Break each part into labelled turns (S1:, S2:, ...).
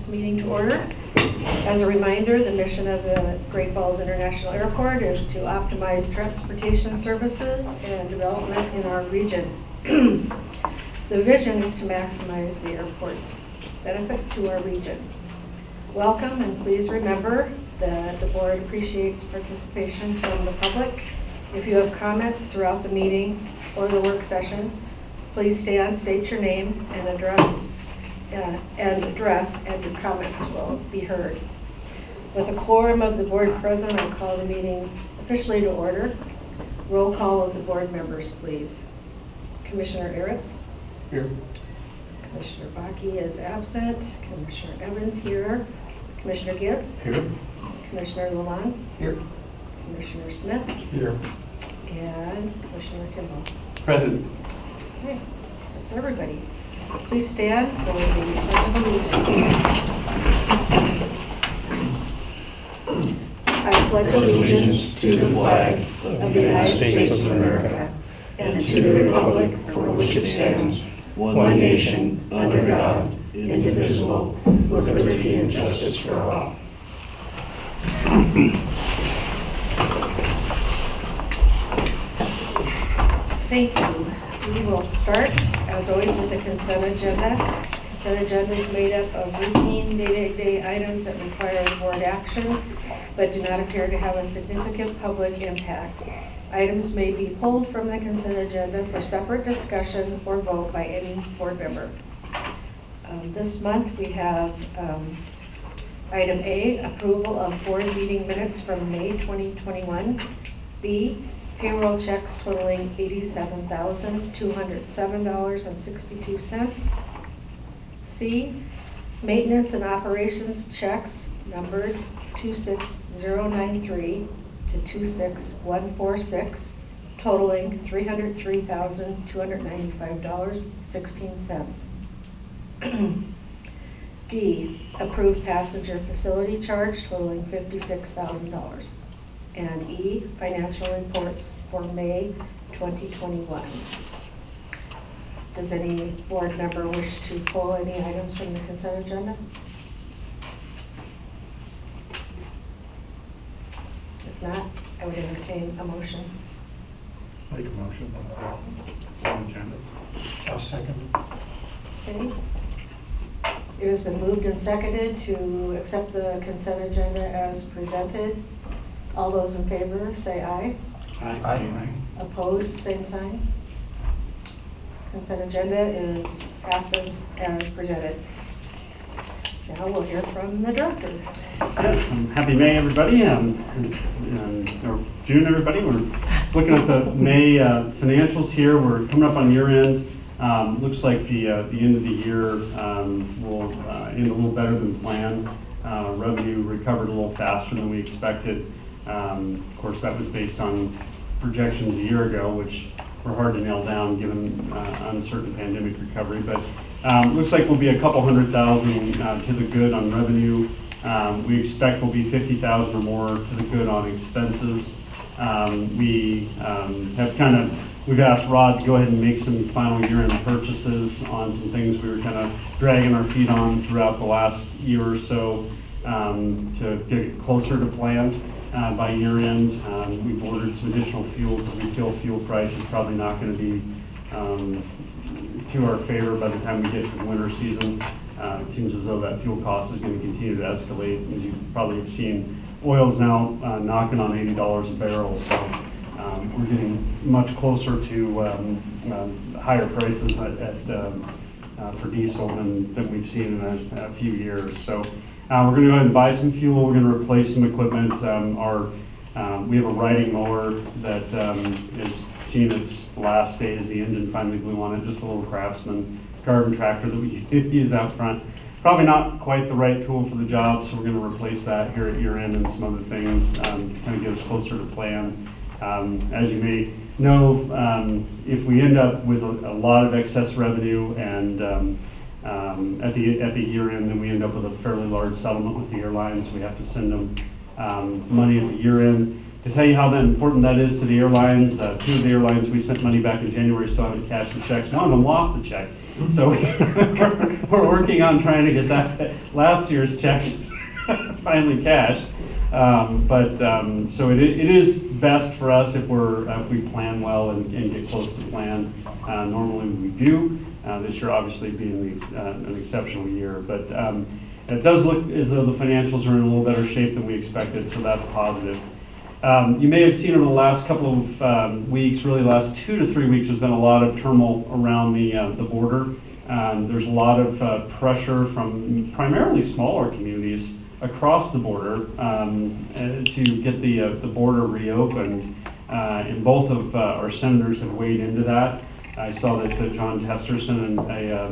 S1: this meeting to order. As a reminder, the mission of the Great Falls International Airport is to optimize transportation services and development in our region. The vision is to maximize the airport's benefit to our region. Welcome, and please remember that the board appreciates participation from the public. If you have comments throughout the meeting or the work session, please stand, state your name, and address, and your comments will be heard. With a quorum of the board present, I'll call the meeting officially to order. Roll call of the board members, please. Commissioner Eretz?
S2: Here.
S1: Commissioner Bakke is absent. Commissioner Evans here. Commissioner Gibbs?
S2: Here. Commissioner
S1: Lalonde?
S2: Here.
S1: Commissioner Smith?
S2: Here.
S1: And Commissioner Kimball?
S2: Present.
S1: Okay, that's everybody. Please stand for the Pledge of Allegiance. I pledge allegiance to the flag of the United States of America and to the republic for which it stands, one nation, under God, indivisible, with liberty and justice for all. Thank you. We will start, as always, with the consent agenda. Consent agenda is made up of routine day-to-day items that require board action, but do not appear to have a significant public impact. Items may be pulled from the consent agenda for separate discussion or vote by any board member. This month we have item A, approval of board meeting minutes from May 2021. B, payroll checks totaling $87,207.62. C, maintenance and operations checks numbered 26093 to 26146, totaling $303,295.16. D, approved passenger facility charge totaling $56,000. And E, financial reports for May 2021. Does any board member wish to pull any items from the consent agenda? If not, I would entertain a motion.
S2: Make a motion on the agenda. I'll second.
S1: Okay. It has been moved and seconded to accept the consent agenda as presented. All those in favor say aye.
S2: Aye. Aye.
S1: Opposed, same sign. Consent agenda is passed as presented. Now we'll hear from the director.
S3: Yes, happy May, everybody, or June, everybody. We're looking at the May financials here. We're coming up on year end. Looks like the end of the year will end a little better than planned. Revenue recovered a little faster than we expected. Of course, that was based on projections a year ago, which were hard to nail down given uncertain pandemic recovery. But looks like we'll be a couple $100,000 to the good on revenue. We expect we'll be 50,000 or more to the good on expenses. We we've asked Rod to go ahead and make some final year-end purchases on some things we were kind of dragging our feet on throughout the last year or so to get closer to plan. By year end, we've ordered some additional fuel because we feel fuel price is probably not going to be to our favor by the time we get to the winter season. It seems as though that fuel cost is going to continue to escalate. As you probably have seen, oil's now knocking on $80 a barrel, so we're getting much closer to higher prices for diesel than we've seen in a few years. So we're going to go ahead and buy some fuel. We're going to replace some equipment. We have a riding mower that is seeing its last days. The engine finally blew on it. Just a little Craftsman garden tractor that we use out front. Probably not quite the right tool for the job, so we're going to replace that here at year end and some other things, kind of get us closer to plan. As you may know, if we end up with a lot of excess revenue and at the year end, then we end up with a fairly large settlement with the airlines. We have to send them money at the year end. To tell you how important that is to the airlines, two of the airlines we sent money back in January still haven't cashed the checks. One of them lost the check. So we're working on trying to get that last year's checks finally cashed. So it is best for us if we plan well and get close to plan. Normally we do. This year obviously being an exceptional year, but it does look as though the financials are in a little better shape than we expected, so that's positive. You may have seen over the last couple of weeks, really the last 2 to 3 weeks, there's been a lot of turmoil around the border. There's a lot of pressure from primarily smaller communities across the border to get the border reopened. And both of our senators have weighed into that. I saw that John Tester sent a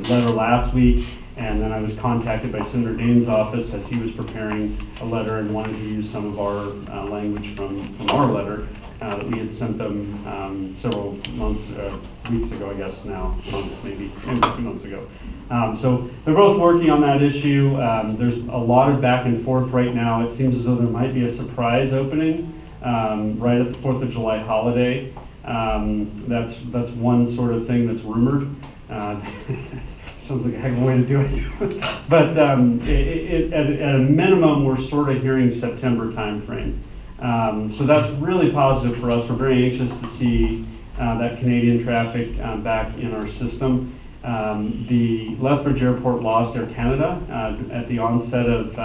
S3: letter last week, and then I was contacted by Senator Dane's office as he was preparing a letter and wanted to use some of our language from our letter that we had sent them several weeks ago, I guess now, maybe 2 months ago. So they're both working on that issue. There's a lot of back and forth right now. It seems as though there might be a surprise opening right at the 4th of July holiday. That's one sort of thing that's rumored. Sounds like a heck of a way to do it. But at a minimum, we're sort of hearing September timeframe. So that's really positive for us. We're very anxious to see that Canadian traffic back in our system. The Lethbridge Airport lost Air Canada at the onset of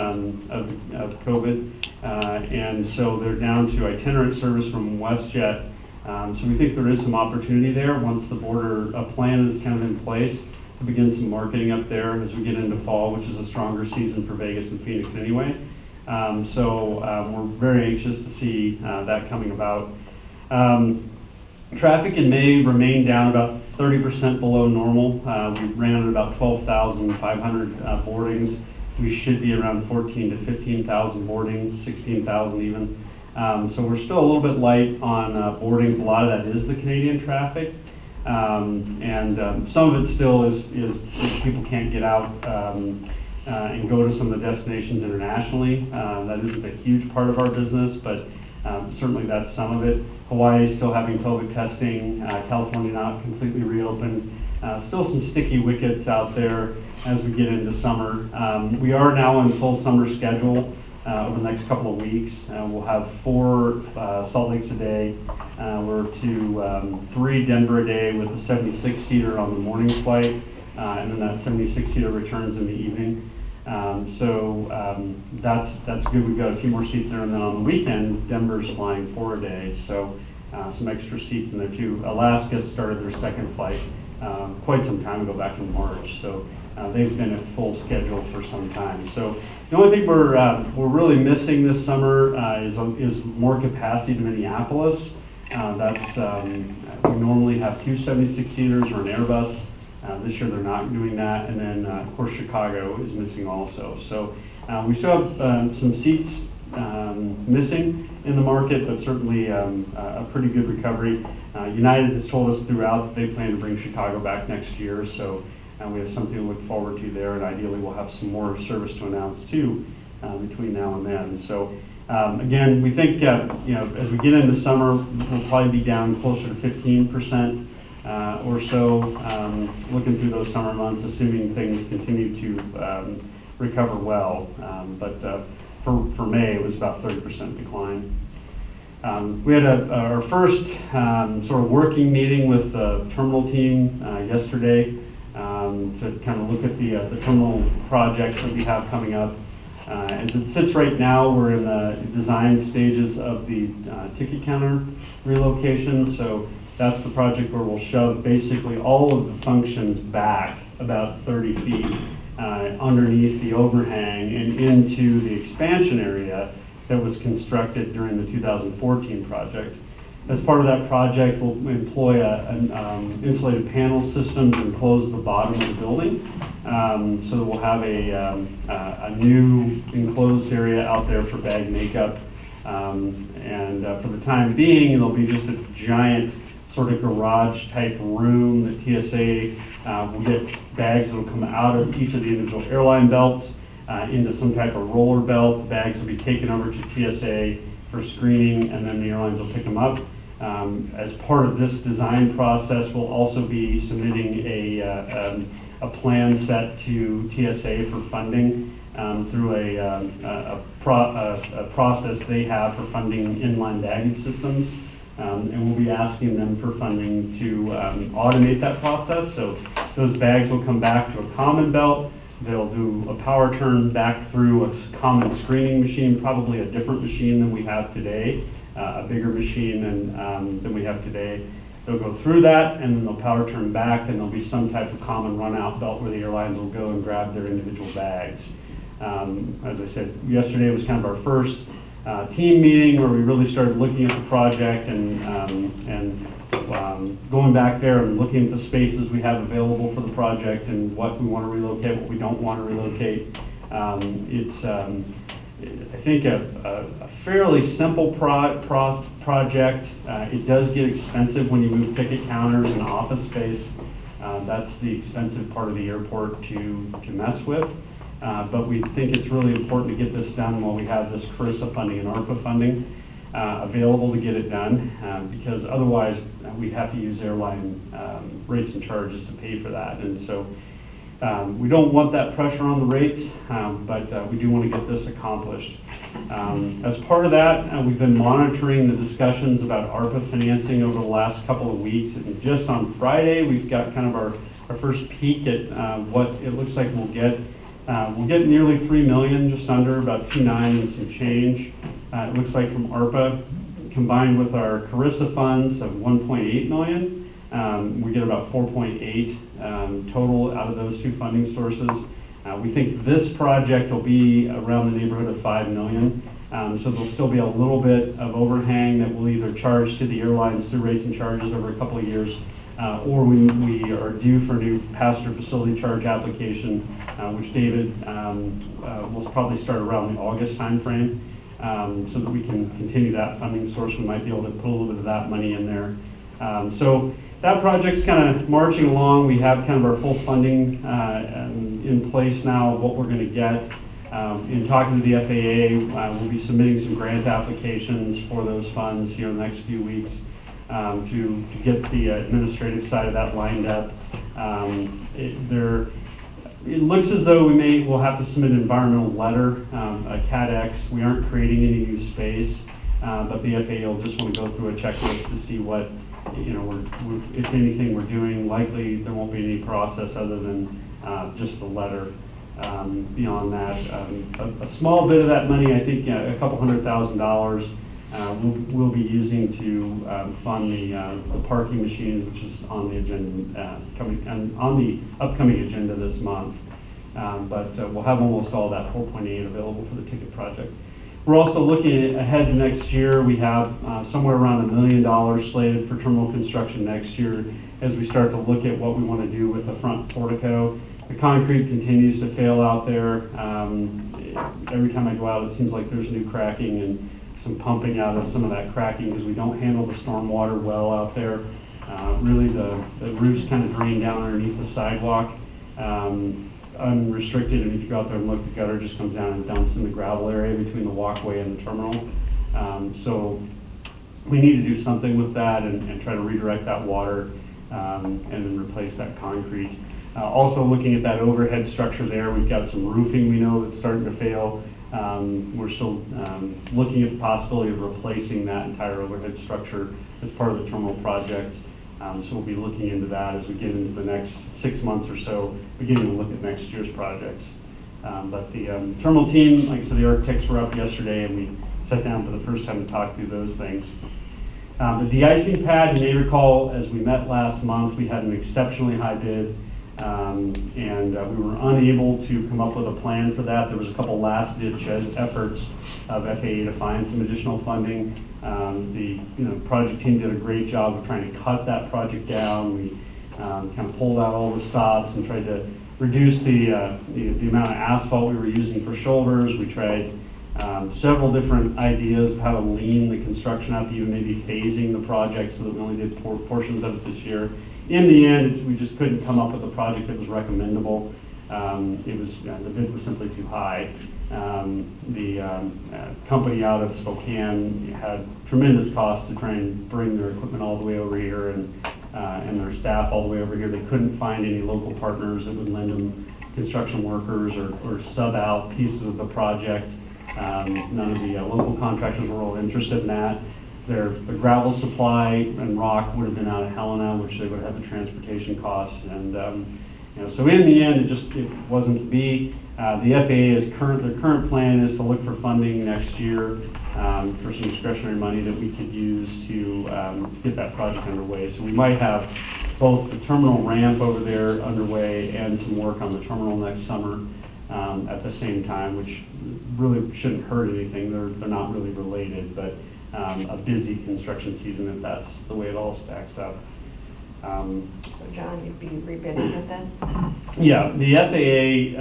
S3: COVID, and so they're down to itinerant service from WestJet. So we think there is some opportunity there once the border plan is kind of in place to begin some marketing up there as we get into fall, which is a stronger season for Vegas and Phoenix anyway. We're very anxious to see that coming about. Traffic in May remained down about 30% below normal. We ran at about 12,500 boardings. We should be around 14 to 15,000 boardings, 16,000 even. So we're still a little bit light on boardings. A lot of that is the Canadian traffic. And some of it still is people can't get out and go to some of the destinations internationally. That isn't a huge part of our business, but certainly that's some of it. Hawaii is still having COVID testing. California not completely reopened. Still some sticky wickets out there as we get into summer. We are now in full summer schedule over the next couple of weeks. We'll have 4 Salt Lakes a day. We're to 3 Denver a day with a 76-seater on the morning flight, and then that 76-seater returns in the evening. That's good. We've got a few more seats there, and then on the weekend, Denver's flying 4 a day, so some extra seats in there too. Alaska started their second flight quite some time ago, back in March, so they've been at full schedule for some time. So the only thing we're really missing this summer is more capacity to Minneapolis. We normally have 2 76-seaters or an Airbus. This year they're not doing that, and then of course Chicago is missing also. So we still have some seats missing in the market, but certainly a pretty good recovery. United has told us throughout that they plan to bring Chicago back next year, so we have something to look forward to there, and ideally we'll have some more service to announce too between now and then. So again, we think as we get into summer, we'll probably be down closer to 15%. Or so, looking through those summer months, assuming things continue to recover well. But for May, it was about 30% decline. We had our first sort of working meeting with the terminal team yesterday to kind of look at the terminal projects that we have coming up. As it sits right now, we're in the design stages of the ticket counter relocation. So that's the project where we'll shove basically all of the functions back about 30 feet underneath the overhang and into the expansion area that was constructed during the 2014 project. As part of that project, we'll employ an insulated panel system to enclose the bottom of the building. So that we'll have a new enclosed area out there for bag makeup. For the time being, it'll be just a giant sort of garage type room that TSA will get bags that will come out of each of the individual airline belts into some type of roller belt. The bags will be taken over to TSA for screening, and then the airlines will pick them up. As part of this design process, we'll also be submitting a plan set to TSA for funding through a process they have for funding inline bagging systems. And we'll be asking them for funding to automate that process. So those bags will come back to a common belt. They'll do a power turn back through a common screening machine, probably a different machine than we have today, a bigger machine than we have today. They'll go through that, and then they'll power turn back, and there'll be some type of common run-out belt where the airlines will go and grab their individual bags. As I said, yesterday was kind of our first team meeting where we really started looking at the project and going back there and looking at the spaces we have available for the project and what we want to relocate, what we don't want to relocate. It's, I think, a fairly simple project. It does get expensive when you move ticket counters and office space. That's the expensive part of the airport to mess with. But we think it's really important to get this done while we have this CRISA funding and ARPA funding available to get it done, because otherwise we'd have to use airline rates and charges to pay for that. And so we don't want that pressure on the rates, but we do want to get this accomplished. As part of that, we've been monitoring the discussions about ARPA financing over the last couple of weeks. And just on Friday, we've got kind of our first peek at what it looks like we'll get. We'll get nearly $3 million, just under, about 2.9 and some change. It looks like from ARPA, combined with our CRISA funds of 1.8 million, we get about 4.8 total out of those two funding sources. We think this project will be around the neighborhood of 5 million. So there'll still be a little bit of overhang that we'll either charge to the airlines through rates and charges over a couple of years, or we are due for a new passenger facility charge application, which David will probably start around the August timeframe, so that we can continue that funding source. We might be able to put a little bit of that money in there. So that project's kind of marching along. We have kind of our full funding in place now of what we're going to get. In talking to the FAA, we'll be submitting some grant applications for those funds here in the next few weeks. To get the administrative side of that lined up. It looks as though we'll have to submit an environmental letter, a CADX. We aren't creating any new space, but the FAA will just want to go through a checklist to see what, if anything we're doing. Likely there won't be any process other than just the letter. Beyond that, a small bit of that money, I think a couple $100,000, we'll be using to fund the parking machines, which is on the agenda on the upcoming agenda this month. But we'll have almost all that 4.8 available for the ticket project. We're also looking ahead to next year. We have somewhere around $1 million slated for terminal construction next year as we start to look at what we want to do with the front portico. The concrete continues to fail out there. Every time I go out, it seems like there's new cracking and some pumping out of some of that cracking because we don't handle the storm water well out there. Really, the roofs kind of drain down underneath the sidewalk, unrestricted, and if you go out there and look, the gutter just comes down and dumps in the gravel area between the walkway and the terminal. So we need to do something with that and try to redirect that water and then replace that concrete. Also looking at that overhead structure there, we've got some roofing we know that's starting to fail. We're still looking at the possibility of replacing that entire overhead structure as part of the terminal project. So we'll be looking into that as we get into the next 6 months or so, beginning to look at next year's projects. But the terminal team, like I said, the architects were up yesterday and we sat down for the first time to talk through those things. The de-icing pad, you may recall, as we met last month, we had an exceptionally high bid. We were unable to come up with a plan for that. There was a couple last-ditch efforts of FAA to find some additional funding. The project team did a great job of trying to cut that project down. We kind of pulled out all the stops and tried to reduce the amount of asphalt we were using for shoulders. We tried several different ideas of how to lean the construction up, even maybe phasing the project so that we only did portions of it this year. In the end, we just couldn't come up with a project that was recommendable. The bid was simply too high. The company out of Spokane had tremendous cost to try and bring their equipment all the way over here and their staff all the way over here. They couldn't find any local partners that would lend them construction workers or sub out pieces of the project. None of the local contractors were all interested in that. The gravel supply and rock would have been out of Helena, which they would have the transportation costs. And so in the end, it wasn't to be. The FAA their current plan is to look for funding next year for some discretionary money that we could use to get that project underway. So we might have both the terminal ramp over there underway and some work on the terminal next summer at the same time, which really shouldn't hurt anything. They're not really related, but a busy construction season if that's the way it all stacks up.
S1: So John, you'd be rebidding it then?
S3: Yeah, the FAA,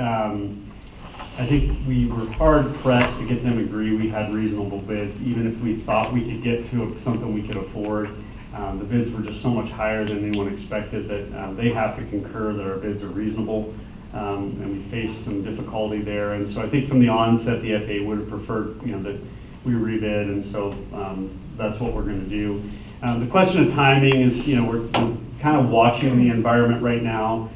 S3: I think we were hard pressed to get them to agree we had reasonable bids, even if we thought we could get to something we could afford. The bids were just so much higher than anyone expected that they have to concur that our bids are reasonable. And we faced some difficulty there. And so I think from the onset, the FAA would have preferred, that we rebid, and so that's what we're going to do. The question of timing is, we're kind of watching the environment right now.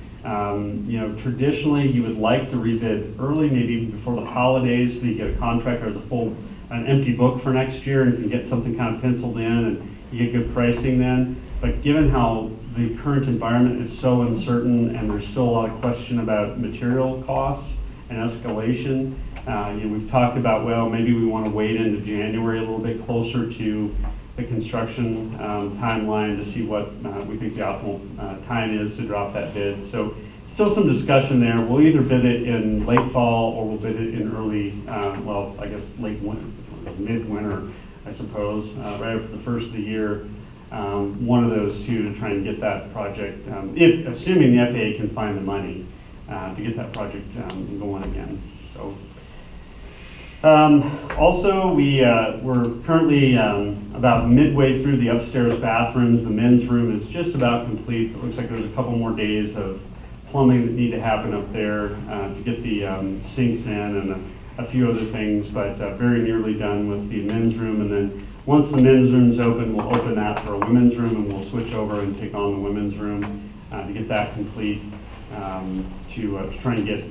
S3: Traditionally, you would like to rebid early, maybe before the holidays, so you get a contractor as an empty book for next year and can get something kind of penciled in and you get good pricing then. But given how the current environment is so uncertain and there's still a lot of question about material costs and escalation, we've talked about, well, maybe we want to wait into January a little bit closer to the construction timeline to see what we think the optimal time is to drop that bid. So still some discussion there. We'll either bid it in late fall or we'll bid it in early, late winter, mid-winter, I suppose, right after the first of the year. One of those two to try and get that project, assuming the FAA can find the money to get that project going again. So. Also, we're currently about midway through the upstairs bathrooms. The men's room is just about complete. It looks like there's a couple more days of plumbing that need to happen up there to get the sinks in and a few other things, but very nearly done with the men's room. And then once the men's room's open, we'll open that for a women's room, and we'll switch over and take on the women's room to get that complete. To try and get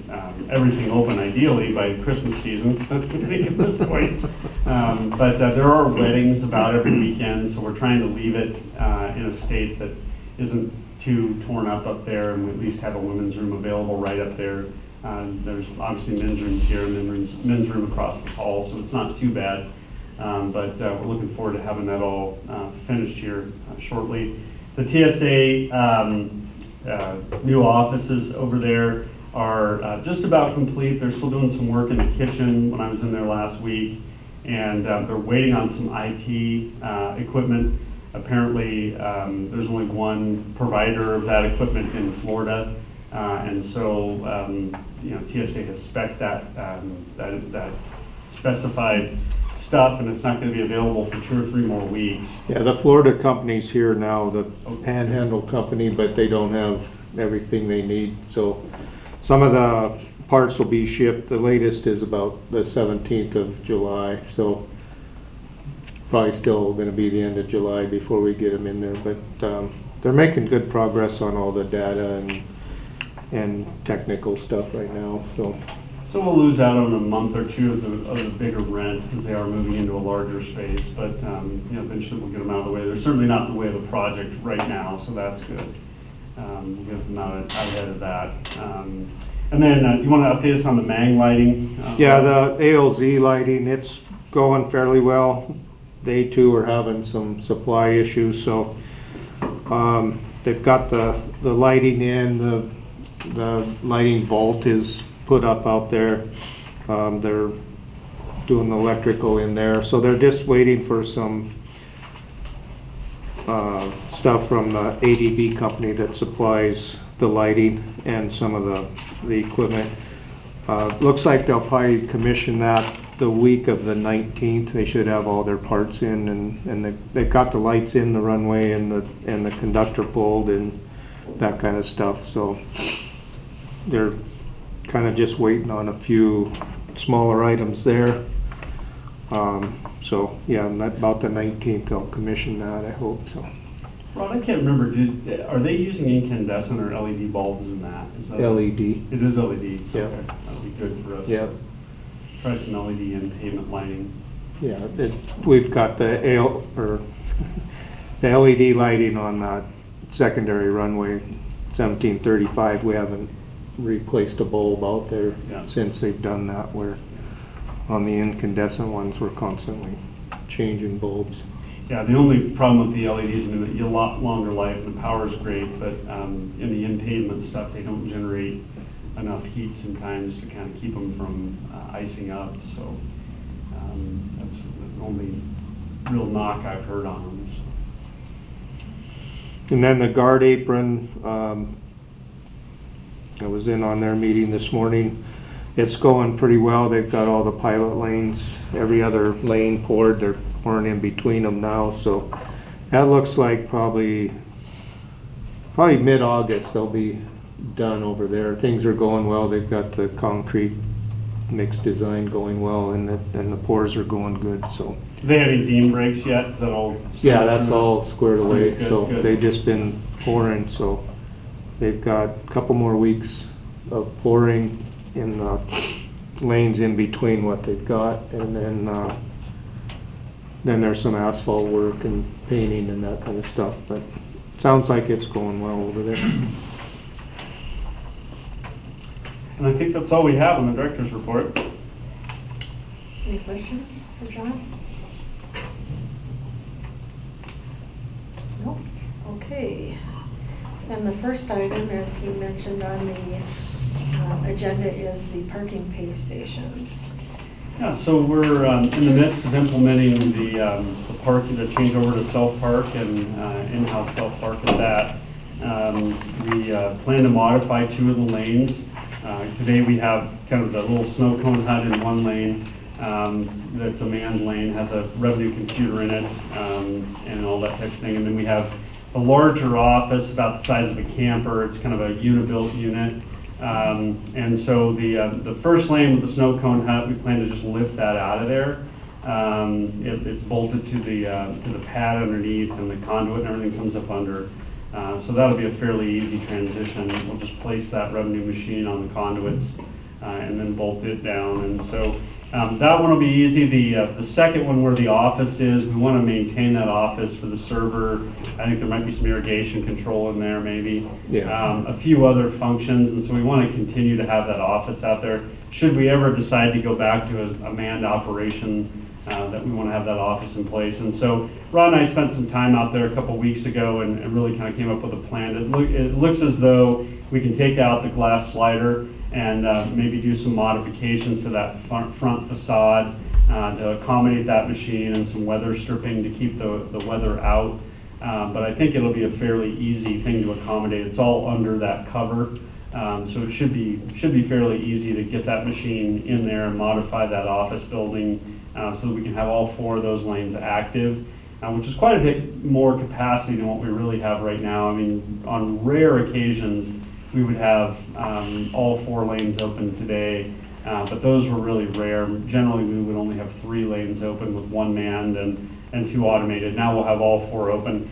S3: everything open ideally by Christmas season, I think at this point. But there are weddings about every weekend, so we're trying to leave it in a state that isn't too torn up there, and we at least have a women's room available right up there. There's obviously men's rooms here and then men's room across the hall, so it's not too bad. But we're looking forward to having that all finished here shortly. The TSA new offices over there are just about complete. They're still doing some work in the kitchen when I was in there last week, and they're waiting on some IT equipment. Apparently, there's only one provider of that equipment in Florida, and so TSA has spec'd that specified stuff, and it's not going to be available for 2 or 3 more weeks.
S4: Yeah, the Florida company's here now, the Panhandle company, but they don't have everything they need. So some of the parts will be shipped. The latest is about the 17th of July. So probably still going to be the end of July before we get them in there. But they're making good progress on all the data and technical stuff right now.
S3: So we'll lose out on a month or two of the bigger rent because they are moving into a larger space, but eventually we'll get them out of the way. They're certainly not in the way of the project right now, so that's good. We'll get them out ahead of that. And then you want to update us on the MANG lighting?
S4: Yeah, the ALZ lighting, it's going fairly well. They too are having some supply issues, so they've got the lighting in, the lighting vault is put up out there. They're doing the electrical in there, so they're just waiting for some stuff from the ADB company that supplies the lighting and some of the equipment. Looks like they'll probably commission that the week of the 19th. They should have all their parts in, and they've got the lights in the runway and the conductor pulled and that kind of stuff. So they're kind of just waiting on a few smaller items there. So, yeah, about the 19th I'll commission that, I hope, so.
S3: Ron, I can't remember, are they using incandescent or LED bulbs in that? Is that
S4: LED.
S3: It is LED?
S4: Yeah.
S3: Okay, that'll be good for us.
S4: Yeah.
S3: Try some LED in pavement lighting.
S4: Yeah, we've got the the LED lighting on that secondary runway, 1735. We haven't replaced a bulb out there
S3: Yeah.
S4: since they've done that, where on the incandescent ones, we're constantly changing bulbs.
S3: Yeah, the only problem with the LEDs, I mean, that you have a lot longer life and the power is great, but in the in-pavement stuff, they don't generate enough heat sometimes to kind of keep them from icing up. So that's the only real knock I've heard on them. So.
S4: And then the guard apron, I was in on their meeting this morning. It's going pretty well. They've got all the pilot lanes, every other lane poured. They're pouring in between them now. So that looks like probably mid-August they'll be done over there. Things are going well. They've got the concrete mix design going well, and the pours are going good. So.
S3: Do they have any beam breaks yet? Is that all?
S4: Yeah, that's all squared away.
S3: Good,
S4: so
S3: good.
S4: they've just been pouring. So they've got a couple more weeks of pouring in the lanes in between what they've got, and then there's some asphalt work and painting and that kind of stuff. But it sounds like it's going well over there.
S3: And I think that's all we have on the director's report.
S1: Any questions for John? No? Okay. And the first item, as he mentioned on the agenda, is the parking pay stations.
S3: Yeah, so we're in the midst of implementing the parking, the change over to self-park and in-house self-park at that. We plan to modify 2 of the lanes. Today we have kind of the little snow cone hut in one lane that's a manned lane, has a revenue computer in it and all that type of thing. And then we have a larger office about the size of a camper. It's kind of a unibuilt unit. And so the first lane with the snow cone hut, we plan to just lift that out of there. It's bolted to the pad underneath, and the conduit and everything comes up under. So that'll be a fairly easy transition. We'll just place that revenue machine on the conduits and then bolt it down. And so that one will be easy. The second one, where the office is, we want to maintain that office for the server. I think there might be some irrigation control in there, maybe.
S4: Yeah.
S3: A few other functions, and so we want to continue to have that office out there. Should we ever decide to go back to a manned operation, that we want to have that office in place. And so Ron and I spent some time out there a couple weeks ago and really kind of came up with a plan. It looks as though we can take out the glass slider and maybe do some modifications to that front facade to accommodate that machine, and some weather stripping to keep the weather out. But I think it'll be a fairly easy thing to accommodate. It's all under that cover. So it should be fairly easy to get that machine in there and modify that office building so that we can have all 4 of those lanes active, which is quite a bit more capacity than what we really have right now. I mean, on rare occasions, we would have all 4 lanes open today, but those were really rare. Generally, we would only have 3 lanes open with 1 manned and 2 automated. Now we'll have all 4 open.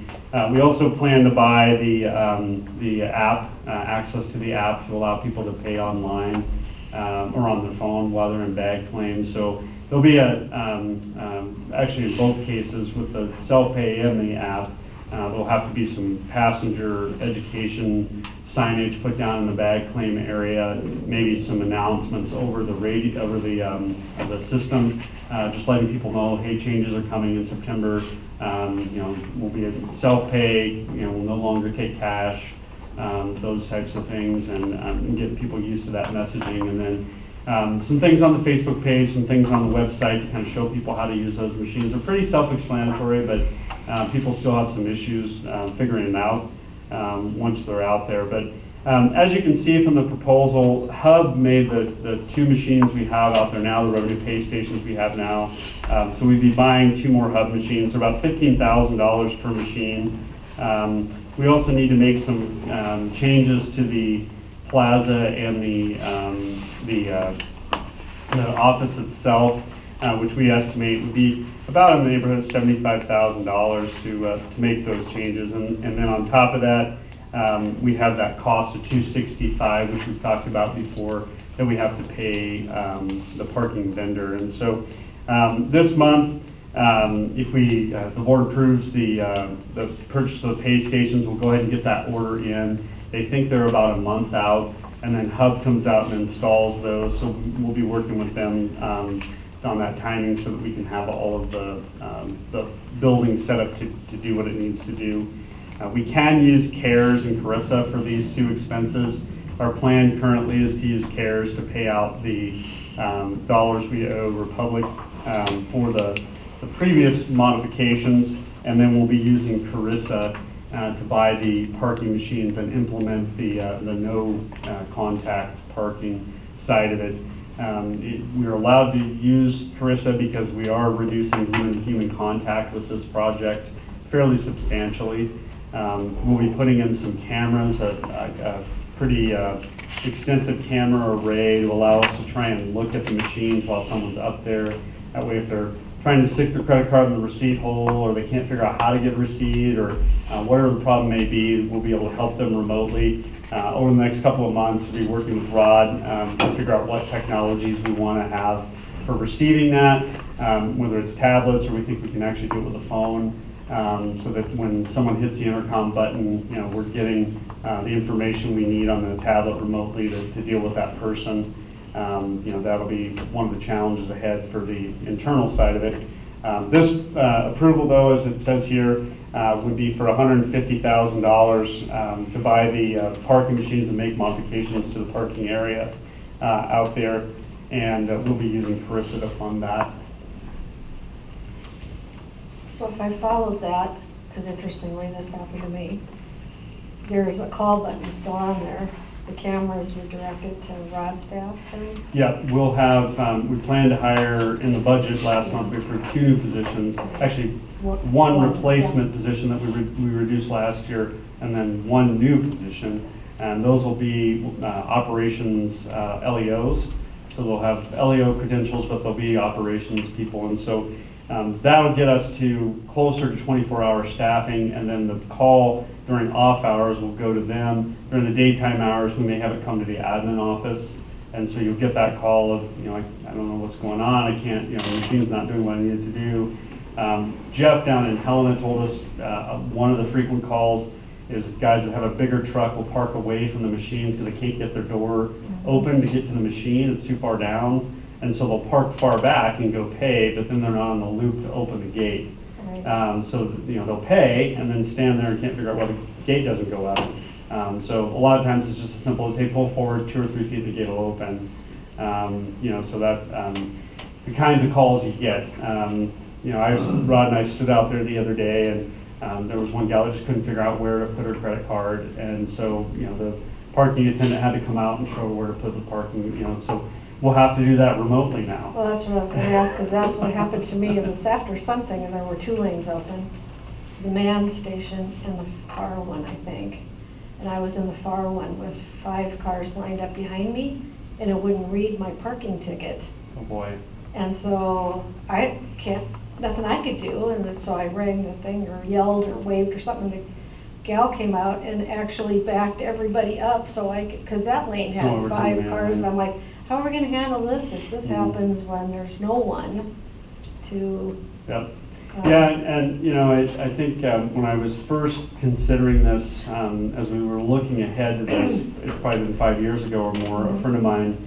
S3: We also plan to buy the app, access to the app, to allow people to pay online or on the phone while they're in bag claims. So there'll be actually in both cases with the self-pay and the app, there'll have to be some passenger education signage put down in the bag claim area, maybe some announcements over the radio, over the system, just letting people know, hey, changes are coming in September. We'll be at self-pay, we'll no longer take cash, those types of things, and get people used to that messaging. And then some things on the Facebook page, some things on the website to kind of show people how to use those machines. They're pretty self-explanatory, but people still have some issues figuring it out once they're out there. But as you can see from the proposal, Hub made the 2 machines we have out there now, the revenue pay stations we have now. So we'd be buying 2 more Hub machines, so about $15,000 per machine. We also need to make some changes to the plaza and the office itself, which we estimate would be about in the neighborhood of $75,000 to make those changes. And then on top of that, we have that cost of $265, which we've talked about before, that we have to pay the parking vendor. And so this month, if the board approves the purchase of the pay stations, we'll go ahead and get that order in. They think they're about a month out, and then Hub comes out and installs those. So we'll be working with them on that timing so that we can have all of the building set up to do what it needs to do. We can use CARES and Carissa for these two expenses. Our plan currently is to use CARES to pay out the dollars we owe Republic for the previous modifications, and then we'll be using Carissa to buy the parking machines and implement the no contact parking side of it. We're allowed to use Carissa because we are reducing human-to-human contact with this project fairly substantially. We'll be putting in some cameras, a pretty extensive camera array to allow us to try and look at the machines while someone's up there. That way, if they're trying to stick their credit card in the receipt hole, or they can't figure out how to get a receipt, or whatever the problem may be, we'll be able to help them remotely. Over the next couple of months, we'll be working with Rod to figure out what technologies we want to have for receiving that, whether it's tablets or we think we can actually do it with a phone, so that when someone hits the intercom button, we're getting the information we need on the tablet remotely to deal with that person. That'll be one of the challenges ahead for the internal side of it. This approval, though, as it says here, would be for $150,000 to buy the parking machines and make modifications to the parking area out there, and we'll be using Carissa to fund that.
S1: So if I followed that, because interestingly this happened to me, there's a call button still on there. The cameras were directed to Rod staff.
S3: Yeah, we'll have, we plan to hire in the budget last month, we approved 2 new positions. Actually, one replacement position that we reduced last year, and then 1 new position. And those will be operations LEOs. So they'll have LEO credentials, but they'll be operations people. And so that'll get us to closer to 24-hour staffing, and then the call during off hours will go to them. During the daytime hours, we may have it come to the admin office, and so you'll get that call of, I don't know what's going on, I can't, the machine's not doing what I need it to do. Jeff down in Helena told us one of the frequent calls is guys that have a bigger truck will park away from the machines because they can't get their door open to get to the machine, it's too far down. And so they'll park far back and go pay, but then they're not on the loop to open the gate. Right. So they'll pay and then stand there and can't figure out why the gate doesn't go up. So a lot of times it's just as simple as, hey, pull forward 2 or 3 feet, the gate will open. So that the kinds of calls you get. Rod and I stood out there the other day, and there was one gal that just couldn't figure out where to put her credit card, and so the parking attendant had to come out and show her where to put the parking. So we'll have to do that remotely now.
S1: Well, that's what I was going to ask, because that's what happened to me. It was after something, and there were 2 lanes open, the manned station and the far one, I think. And I was in the far one with 5 cars lined up behind me, and it wouldn't read my parking ticket.
S3: Oh boy.
S1: And so nothing I could do, and so I rang the thing or yelled or waved or something. The gal came out and actually backed everybody up, because that lane had 5 cars, and I'm like, how are we going to handle this if this happens when there's no one to...
S3: Yep. Yeah, and I think when I was first considering this, as we were looking ahead to this, it's probably been 5 years ago or more, a friend of mine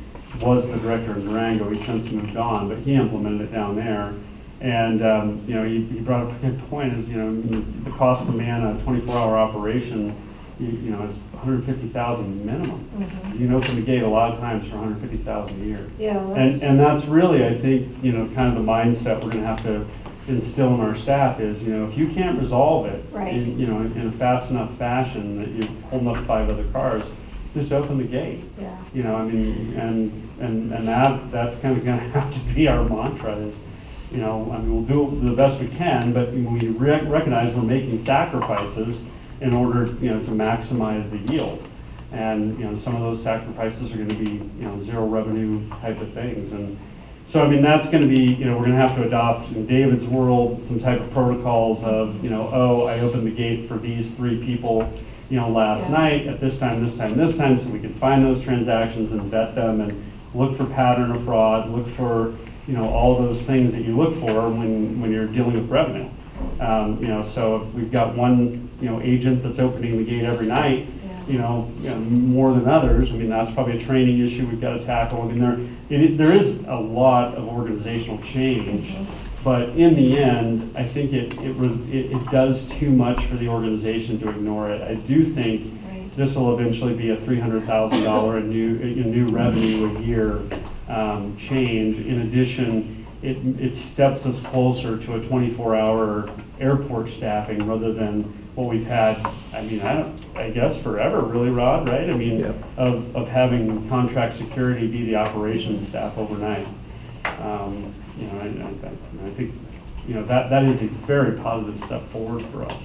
S3: was the director in Durango. He's since moved on, but he implemented it down there. And he brought up a good point, is the cost to man a 24-hour operation, is $150,000 minimum. Mm-hmm. You can open the gate a lot of times for $150,000 a year. Yeah. And that's really, I think, kind of the mindset we're going to have to instill in our staff is, if you can't resolve it,
S1: right,
S3: in a fast enough fashion that you're holding up 5 other cars, just open the gate. Yeah. And that's kind of going to have to be our mantra is, we'll do the best we can, but we recognize we're making sacrifices in order, to maximize the yield. And, some of those sacrifices are going to be, zero revenue type of things. And so, I mean, that's going to be, we're going to have to adopt in David's world some type of protocols of, oh, I opened the gate for these 3 people, last night at this time, so we can find those transactions and vet them and look for pattern of fraud, look for, all those things that you look for when you're dealing with revenue. So if we've got one, agent that's opening the gate every night, more than others, I mean, that's probably a training issue we've got to tackle. I mean, there is a lot of organizational change, but in the end, I think it does too much for the organization to ignore it. I do think this will eventually be a $300,000 in new revenue a year change. In addition, it steps us closer to a 24-hour airport staffing rather than what we've had, I mean, I guess forever, really, Rod, right? I mean, of having contract security be the operations staff overnight. I think, that is a very positive step forward for us.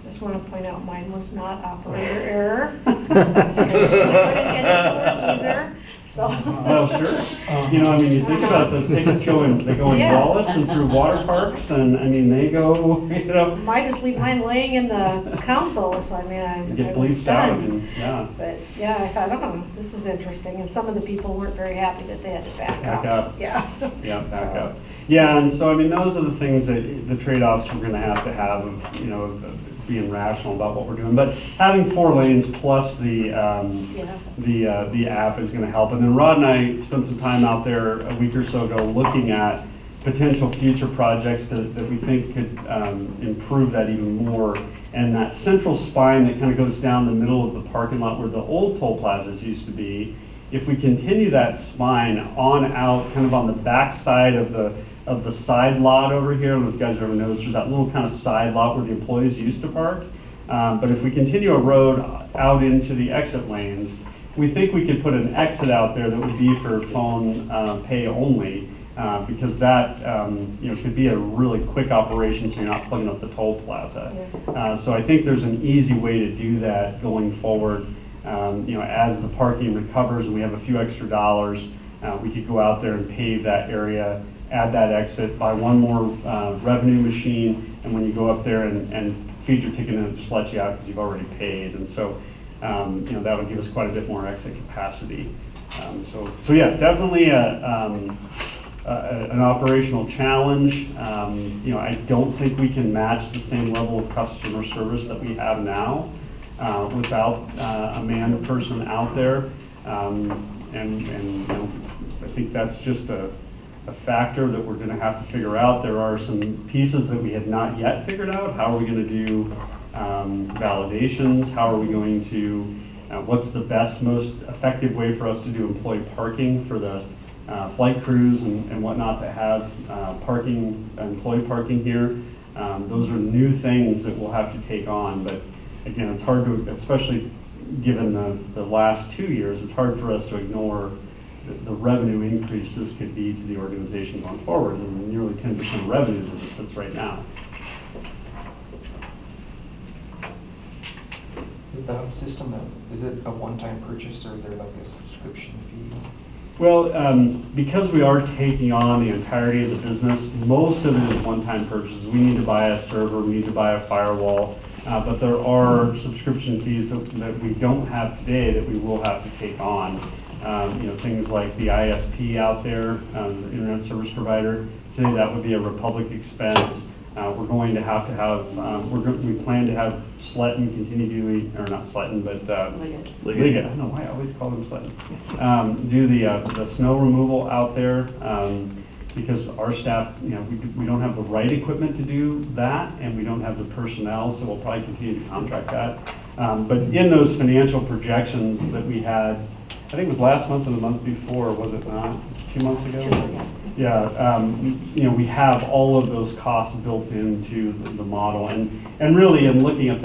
S1: Just want to point out mine was not operator error. She couldn't get it to work either, so.
S3: Well, sure. I mean, you think about it, those tickets go in wallets and through water parks, and I mean, they go,
S1: Might just leave mine laying in the console, so I mean, I
S3: get
S1: was
S3: bleached out.
S1: stunned.
S3: Yeah.
S1: But yeah, I thought, oh, this is interesting, and some of the people weren't very happy that they had to back
S3: up.
S1: Yeah.
S3: Yeah, back up. Yeah, and so I mean, those are the things that the trade-offs we're going to have of, of being rational about what we're doing. But having 4 lanes plus the app is going to help. And then Rod and I spent some time out there a week or so ago looking at potential future projects that we think could improve that even more. And that central spine that kind of goes down the middle of the parking lot where the old toll plazas used to be, if we continue that spine on out, kind of on the back side of the side lot over here, I don't know if you guys ever noticed, there's that little kind of side lot where the employees used to park. But if we continue a road out into the exit lanes, we think we could put an exit out there that would be for phone pay only, because that could be a really quick operation, so you're not plugging up the toll plaza. So I think there's an easy way to do that going forward. As the parking recovers and we have a few extra dollars, we could go out there and pave that area, add that exit, buy one more revenue machine, and when you go up there and feed your ticket, it just lets you out because you've already paid. And so, that would give us quite a bit more exit capacity. So yeah, definitely an operational challenge. I don't think we can match the same level of customer service that we have now without a manned person out there. I think that's just a factor that we're going to have to figure out. There are some pieces that we have not yet figured out. How are we going to do validations? How are we going to, what's the best, most effective way for us to do employee parking for the flight crews and whatnot that have employee parking here? Those are new things that we'll have to take on. But again, it's hard to, especially given the last 2 years, it's hard for us to ignore the revenue increase this could be to the organization going forward, and nearly 10% of revenues as it sits right now.
S5: Is the system, is it a one-time purchase, or is there like a subscription fee?
S3: Well, because we are taking on the entirety of the business, most of it is one-time purchases. We need to buy a server, we need to buy a firewall, but there are subscription fees that we don't have today that we will have to take on. Things like the ISP out there, the internet service provider. Today that would be a Republic expense. We're going to have, we plan to have Sletton continue doing, or not Sletton, but Liggett. I don't know why I always call them Sletton. Do the snow removal out there because our staff, we don't have the right equipment to do that, and we don't have the personnel, so we'll probably continue to contract that. But in those financial projections that we had, I think it was last month or the month before, was it not? 2 months ago?
S1: 2 months.
S3: Yeah, we have all of those costs built into the model, and really in looking at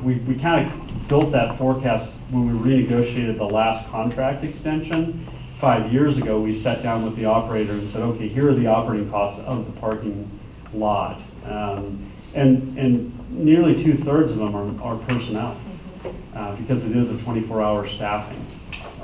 S3: we kind of built that forecast when we renegotiated the last contract extension 5 years ago. We sat down with the operator and said, okay, here are the operating costs of the parking lot, and nearly 2/3 of them are personnel. because it is a 24-hour staffing.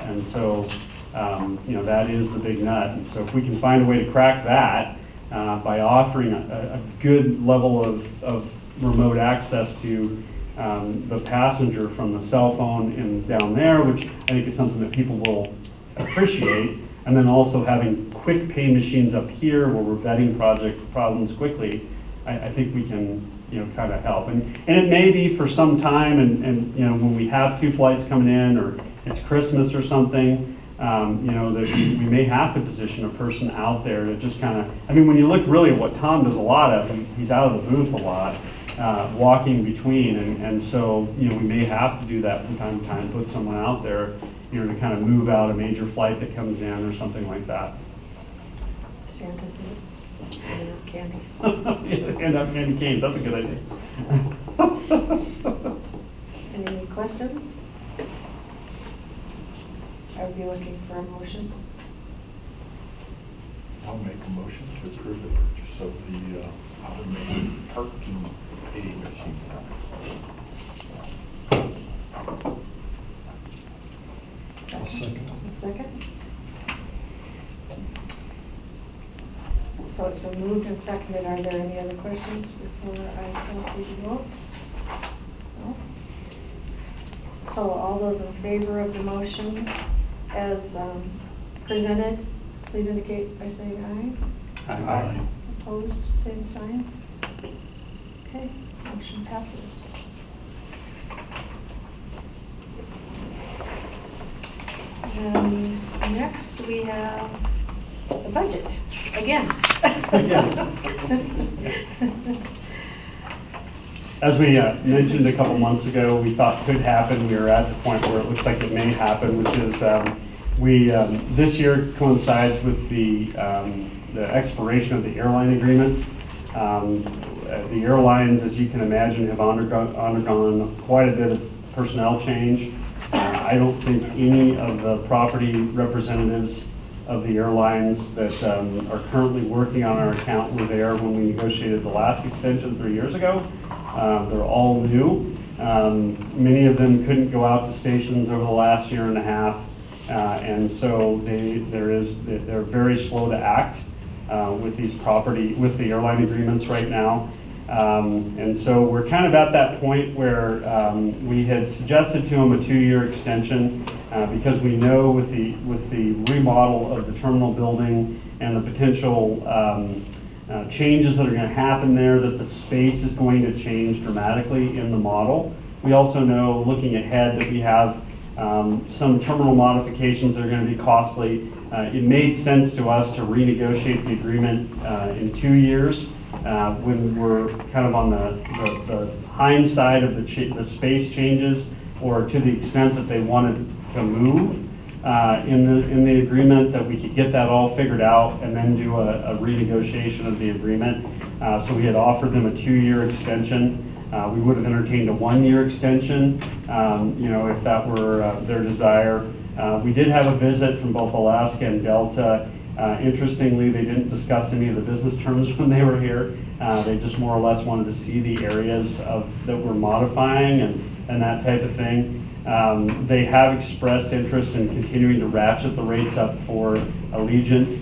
S3: And so, that is the big nut. And so if we can find a way to crack that by offering a good level of remote access to the passenger from the cell phone and down there, which I think is something that people will appreciate, and then also having quick pay machines up here where we're vetting problems quickly, I think we can, kind of help. And it may be for some time, and when we have 2 flights coming in, or it's Christmas or something, that we may have to position a person out there to just kind of, when you look really at what Tom does a lot of, he's out of the booth a lot, walking between, and so, we may have to do that from time to time, put someone out there, to kind of move out a major flight that comes in or something like that.
S1: Santa's in, handing out candy.
S3: Hand out candy canes, that's a good idea.
S1: Any questions? I would be looking for a motion.
S2: I'll make a motion to approve the purchase of the automated parking pay machine. I'll second.
S1: Second? So it's been moved and seconded. Are there any other questions before I call for the vote? No? So all those in favor of the motion as presented, please indicate by saying aye.
S2: Aye.
S1: Opposed, same sign. Okay, motion passes. And next we have the budget, again.
S3: As we mentioned a couple months ago, we thought could happen. We are at the point where it looks like it may happen, which is this year coincides with the expiration of the airline agreements. The airlines, as you can imagine, have undergone quite a bit of personnel change. I don't think any of the property representatives of the airlines that are currently working on our account were there when we negotiated the last extension 3 years ago. They're all new. Many of them couldn't go out to stations over the last year and a half, and so they're very slow to act with the airline agreements right now. And so we're kind of at that point where we had suggested to them a 2-year extension because we know with the remodel of the terminal building and the potential changes that are going to happen there, that the space is going to change dramatically in the model. We also know, looking ahead, that we have some terminal modifications that are going to be costly. It made sense to us to renegotiate the agreement in 2 years when we're kind of on the hindsight of the space changes, or to the extent that they wanted to move in the agreement, that we could get that all figured out and then do a renegotiation of the agreement. So we had offered them a 2-year extension. We would have entertained a 1-year extension, if that were their desire. We did have a visit from both Alaska and Delta. Interestingly, they didn't discuss any of the business terms when they were here. They just more or less wanted to see the areas that we're modifying and that type of thing. They have expressed interest in continuing to ratchet the rates up for Allegiant.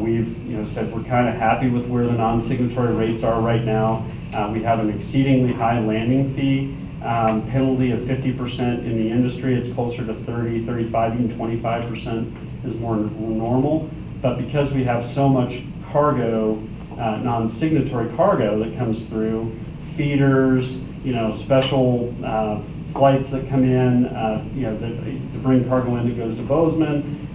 S3: We've said we're kind of happy with where the non-signatory rates are right now. We have an exceedingly high landing fee penalty of 50% in the industry. It's closer to 30, 35, even 25% is more normal. But because we have so much cargo, non-signatory cargo that comes through, feeders, special flights that come in, to bring cargo in that goes to Bozeman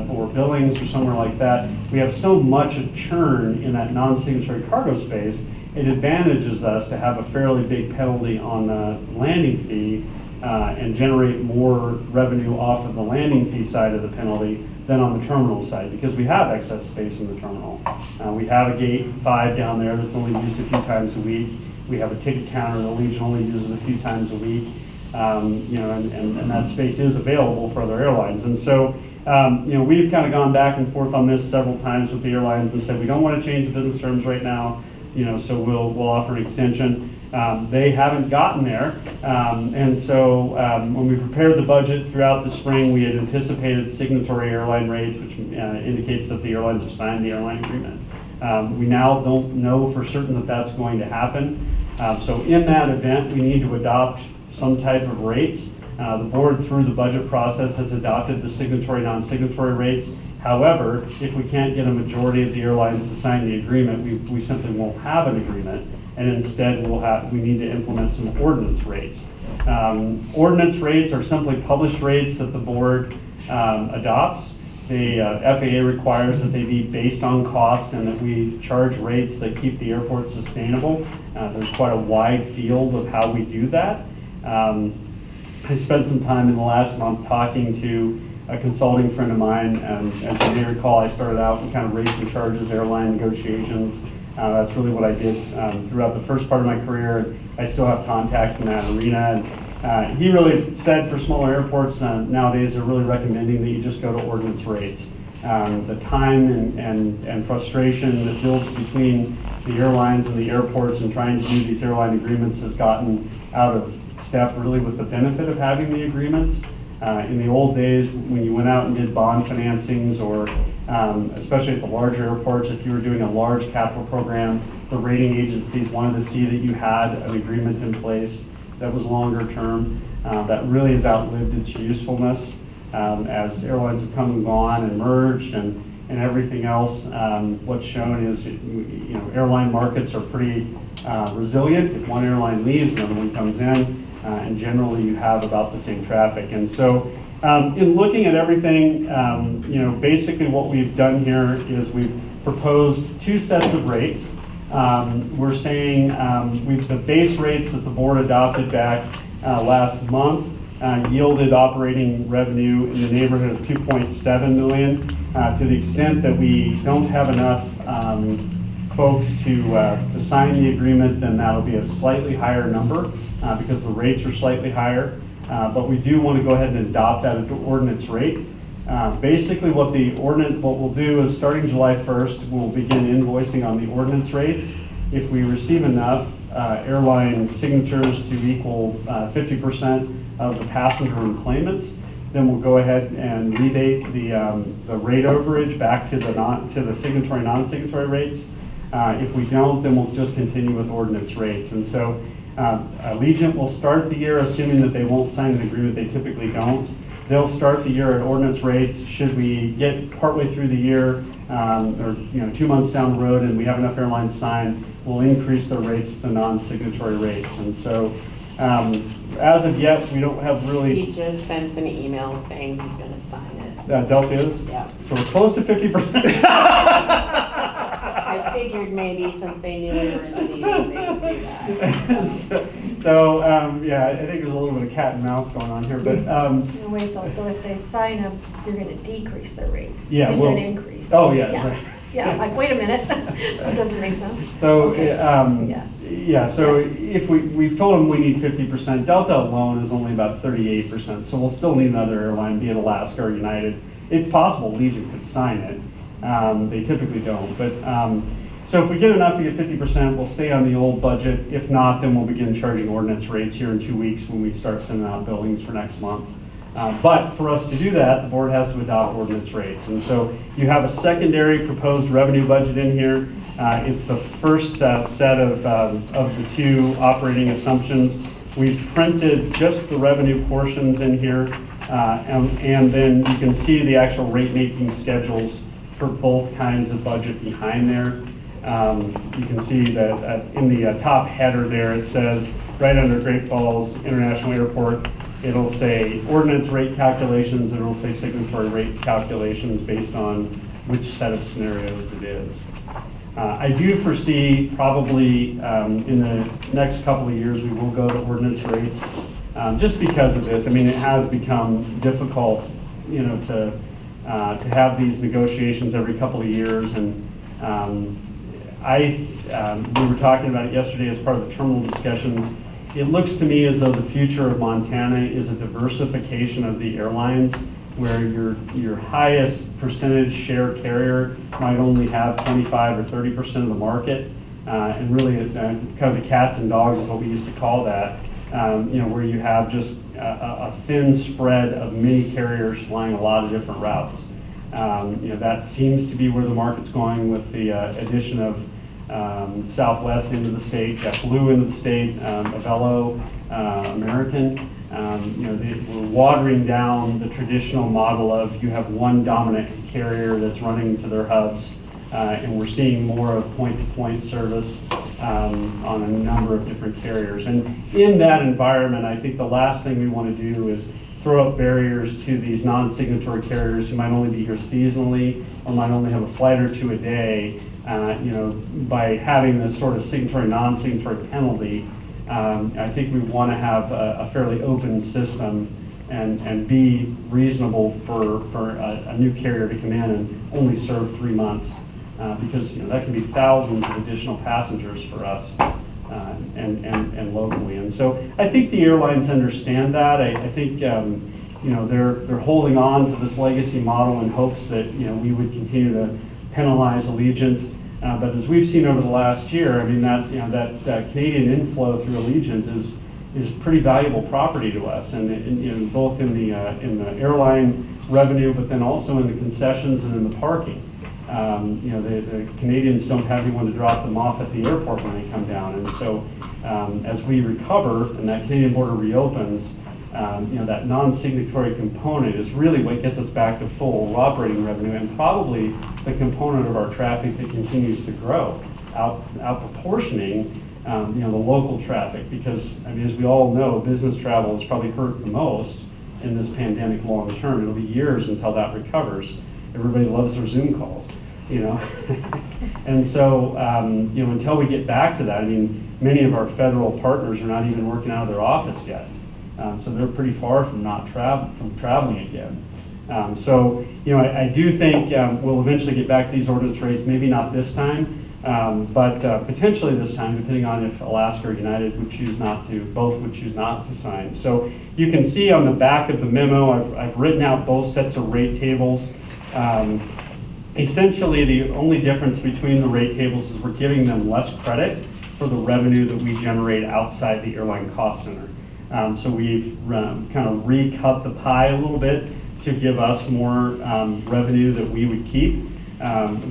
S3: or Billings or somewhere like that, we have so much churn in that non-signatory cargo space. It advantages us to have a fairly big penalty on the landing fee and generate more revenue off of the landing fee side of the penalty than on the terminal side, because we have excess space in the terminal. We have a gate 5 down there that's only used a few times a week. We have a ticket counter that Allegiant only uses a few times a week. And that space is available for other airlines. And so, we've kind of gone back and forth on this several times with the airlines and said we don't want to change the business terms right now. So we'll offer an extension. They haven't gotten there. And so when we prepared the budget throughout the spring, we had anticipated signatory airline rates, which indicates that the airlines have signed the airline agreement. We now don't know for certain that that's going to happen. So in that event, we need to adopt some type of rates. The board, through the budget process, has adopted the signatory, non-signatory rates. However, if we can't get a majority of the airlines to sign the agreement, we simply won't have an agreement, and instead we need to implement some ordinance rates. Ordinance rates are simply published rates that the board adopts. The FAA requires that they be based on cost and that we charge rates that keep the airport sustainable. There's quite a wide field of how we do that. I spent some time in the last month talking to a consulting friend of mine, and as you may recall, I started out in kind of rates and charges, airline negotiations. That's really what I did throughout the first part of my career. I still have contacts in that arena. And he really said for smaller airports nowadays they're really recommending that you just go to ordinance rates. The time and frustration that builds between the airlines and the airports and trying to do these airline agreements has gotten out of step really with the benefit of having the agreements. In the old days, when you went out and did bond financings, or especially at the larger airports, if you were doing a large capital program, the rating agencies wanted to see that you had an agreement in place that was longer term. That really has outlived its usefulness as airlines have come and gone and merged and everything else. What's shown is, airline markets are pretty resilient. If one airline leaves, another one comes in. And generally you have about the same traffic. And so in looking at everything, basically what we've done here is we've proposed two sets of rates. We're saying the base rates that the board adopted back last month yielded operating revenue in the neighborhood of 2.7 million. To the extent that we don't have enough folks to sign the agreement, then that'll be a slightly higher number because the rates are slightly higher. But we do want to go ahead and adopt that ordinance rate. Basically what we'll do is starting July 1st, we'll begin invoicing on the ordinance rates. If we receive enough airline signatures to equal 50% of the passenger enplanements, then we'll go ahead and rebate the rate overage back to the signatory, non-signatory rates. If we don't, then we'll just continue with ordinance rates. And so Allegiant will start the year assuming that they won't sign an agreement. They typically don't. They'll start the year at ordinance rates. Should we get partway through the year or 2 months down the road and we have enough airlines sign, we'll increase the rates to the non-signatory rates. And so as of yet, we don't have really...
S6: He just sent an email saying he's going to sign it.
S3: Delta is?
S6: Yeah.
S3: So we're close to 50%.
S6: I figured maybe since they knew we were in the meeting, they would do that.
S3: So yeah, I think there's a little bit of cat and mouse going on here, but
S1: Wait though, so if they sign up, you're gonna decrease their rates?
S3: Yeah,
S1: You
S3: well-
S1: said increase.
S3: oh yeah, right.
S1: Yeah, like, wait a minute, that doesn't make sense.
S3: So
S1: Okay.
S3: yeah, so if we've told them we need 50%, Delta alone is only about 38%, so we'll still need another airline, be it Alaska or United. It's possible Allegiant could sign it. They typically don't, but so if we get enough to get 50%, we'll stay on the old budget. If not, then we'll begin charging ordinance rates here in 2 weeks when we start sending out billings for next month. But for us to do that, the board has to adopt ordinance rates. And so you have a secondary proposed revenue budget in here. It's the first set of the two operating assumptions. We've printed just the revenue portions in here, and then you can see the actual rate-making schedules for both kinds of budget behind there. You can see that in the top header there, it says, right under Great Falls International Airport, it'll say ordinance rate calculations, and it'll say signatory rate calculations based on which set of scenarios it is. I do foresee probably in the next couple of years we will go to ordinance rates just because of this. I mean, it has become difficult, to have these negotiations every couple of years, and we were talking about it yesterday as part of the terminal discussions. It looks to me as though the future of Montana is a diversification of the airlines, where your highest percentage share carrier might only have 25 or 30% of the market, and really kind of the cats and dogs is what we used to call that, where you have just a thin spread of many carriers flying a lot of different routes. That seems to be where the market's going with the addition of Southwest into the state, JetBlue into the state, Avello, American. We're watering down the traditional model of you have one dominant carrier that's running to their hubs, and we're seeing more of point-to-point service on a number of different carriers. And in that environment, I think the last thing we want to do is throw up barriers to these non-signatory carriers who might only be here seasonally or might only have a flight or two a day. By having this sort of signatory, non-signatory penalty, I think we want to have a fairly open system and be reasonable for a new carrier to come in and only serve 3 months, because that can be thousands of additional passengers for us and locally. And so I think the airlines understand that. I think they're holding on to this legacy model in hopes that we would continue to penalize Allegiant. But as we've seen over the last year, I mean that Canadian inflow through Allegiant is pretty valuable property to us, and both in the airline revenue, but then also in the concessions and in the parking. The Canadians don't have anyone to drop them off at the airport when they come down, and so as we recover and that Canadian border reopens, that non-signatory component is really what gets us back to full operating revenue, and probably the component of our traffic that continues to grow, out proportioning the local traffic, because as we all know, business travel is probably hurt the most in this pandemic long term. It'll be years until that recovers. Everybody loves their Zoom calls, and so until we get back to that, many of our federal partners are not even working out of their office yet. So they're pretty far from traveling again. I do think we'll eventually get back to these ordinance rates, maybe not this time, but potentially this time, depending on if Alaska or United would choose not to, both would choose not to sign. So you can see on the back of the memo, I've written out both sets of rate tables. Essentially, the only difference between the rate tables is we're giving them less credit for the revenue that we generate outside the airline cost center. So we've kind of recut the pie a little bit to give us more revenue that we would keep,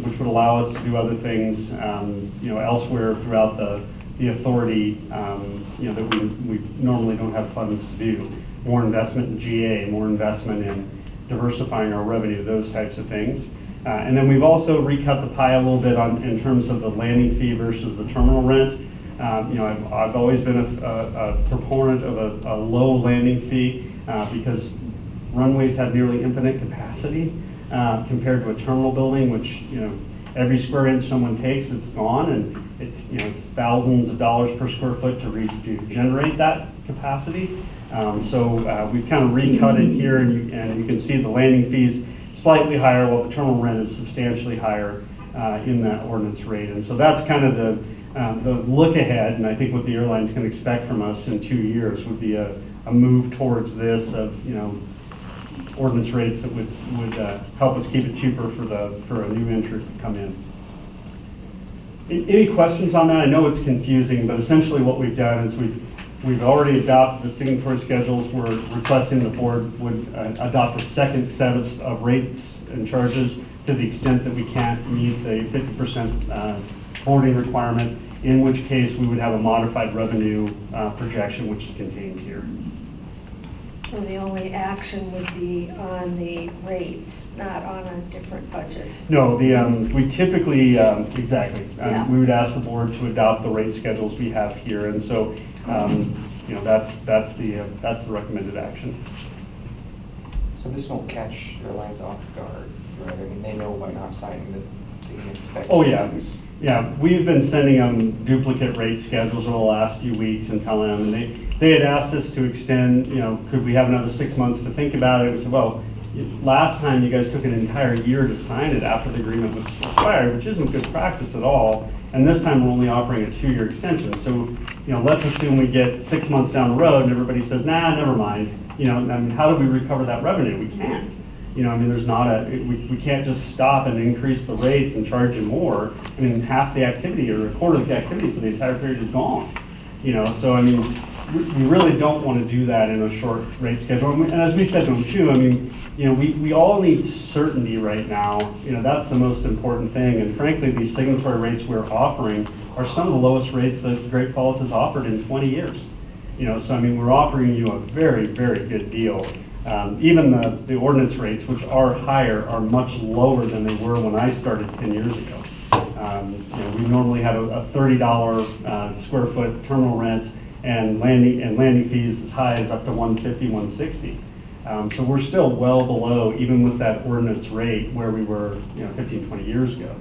S3: which would allow us to do other things, elsewhere throughout the authority, that we normally don't have funds to do. More investment in GA, more investment in diversifying our revenue, those types of things. And then we've also recut the pie a little bit in terms of the landing fee versus the terminal rent. I've always been a proponent of a low landing fee because runways have nearly infinite capacity compared to a terminal building, which every square inch someone takes, it's gone, and it's thousands of dollars per square foot to generate that capacity. So we've kind of recut it here, and you can see the landing fees slightly higher, while the terminal rent is substantially higher in that ordinance rate. And so that's kind of the look ahead, and I think what the airlines can expect from us in 2 years would be a move towards this of ordinance rates that would help us keep it cheaper for a new entrant to come in. Any questions on that? I know it's confusing, but essentially what we've done is we've already adopted the signatory schedules. We're requesting the board would adopt a second set of rates and charges to the extent that we can't meet the 50% boarding requirement, in which case we would have a modified revenue projection, which is contained here.
S1: So the only action would be on the rates, not on a different budget.
S3: No, we typically, exactly,
S1: Yeah.
S3: we would ask the board to adopt the rate schedules we have here, and so that's the recommended action.
S5: So this won't catch airlines off guard, right? They know by not signing that they can expect.
S3: Oh, yeah. Yeah, we've been sending them duplicate rate schedules over the last few weeks and telling them, and they had asked us to extend, could we have another 6 months to think about it? We said, well, last time you guys took an entire year to sign it after the agreement was expired, which isn't good practice at all. And this time we're only offering a 2-year extension. So, let's assume we get 6 months down the road and everybody says, nah, never mind. How do we recover that revenue? We can't. I mean, there's not we can't just stop and increase the rates and charge you more. I mean, half the activity or a quarter of the activity for the entire period is gone. So I mean, we really don't want to do that in a short rate schedule. And as we said to them too, I mean, we all need certainty right now. That's the most important thing. And frankly, these signatory rates we're offering are some of the lowest rates that Great Falls has offered in 20 years. So I mean, we're offering you a very, very good deal. Even the ordinance rates, which are higher, are much lower than they were when I started 10 years ago. We normally have a $30 square foot terminal rent and landing fees as high as up to $150, $160. So we're still well below, even with that ordinance rate, where we were 15, 20 years ago.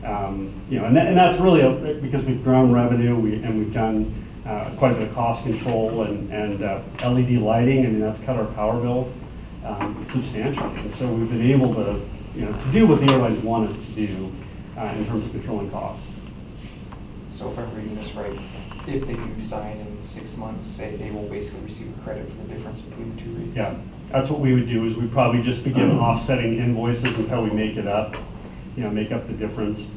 S3: And that's really because we've grown revenue and we've done quite a bit of cost control and LED lighting. I mean, that's cut our power bill substantially. And so we've been able to, to do what the airlines want us to do in terms of controlling costs.
S5: So if I'm reading this right, if they do sign in 6 months, say they will basically receive a credit for the difference between the two rates?
S3: Yeah, that's what we would do, is we'd probably just begin offsetting invoices until we make it up, make up the difference.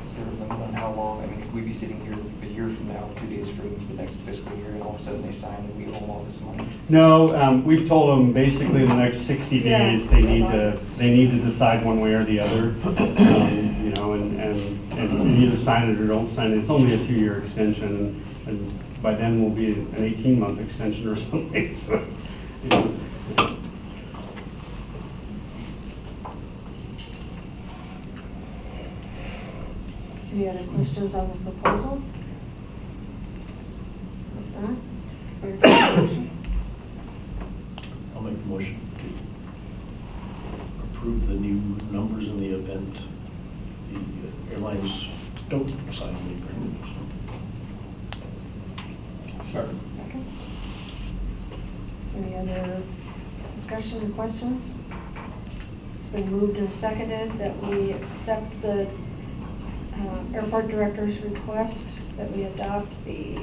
S5: Is there a limit on how long? I mean, could we be sitting here a year from now, 2 days from the next fiscal year, and all of a sudden they sign and we owe all this money?
S3: No, we've told them basically in the next 60
S1: Yeah.
S3: days they need to decide one way or the other, and either sign it or don't sign it. It's only a 2-year extension, and by then will be an 18-month extension or something. So,
S1: Any other questions on the proposal? If not, entertain a motion.
S2: I'll make the motion to approve the new numbers in the event the airlines don't sign the agreement.
S1: Second. Any other discussion or questions? It's been moved and seconded that we accept the airport director's request that we adopt the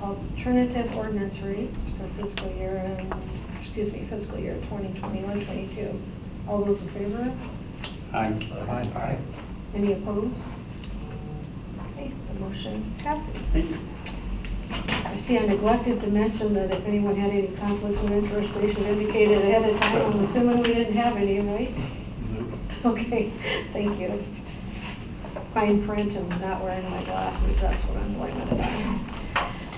S1: alternative ordinance rates for fiscal year 2021-22. All those in favor?
S5: Aye.
S1: Any opposed? Okay, the motion passes.
S3: Thank you.
S1: I see I neglected to mention that if anyone had any conflicts of interest, they should indicate it ahead of time. I'm assuming we didn't have any, right? Okay, thank you. Fine print and not wearing my glasses, that's what I'm blaming it on.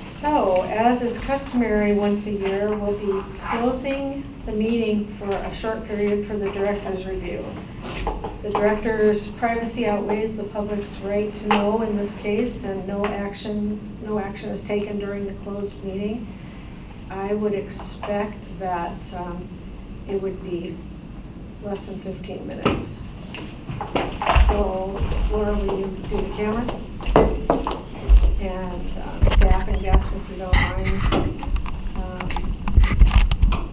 S1: So, as is customary once a year, we'll be closing the meeting for a short period for the director's review. The director's privacy outweighs the public's right to know in this case, and no action is taken during the closed meeting. I would expect that it would be less than 15 minutes. So, Laura, will you do the cameras? And staff and guests, if you don't mind.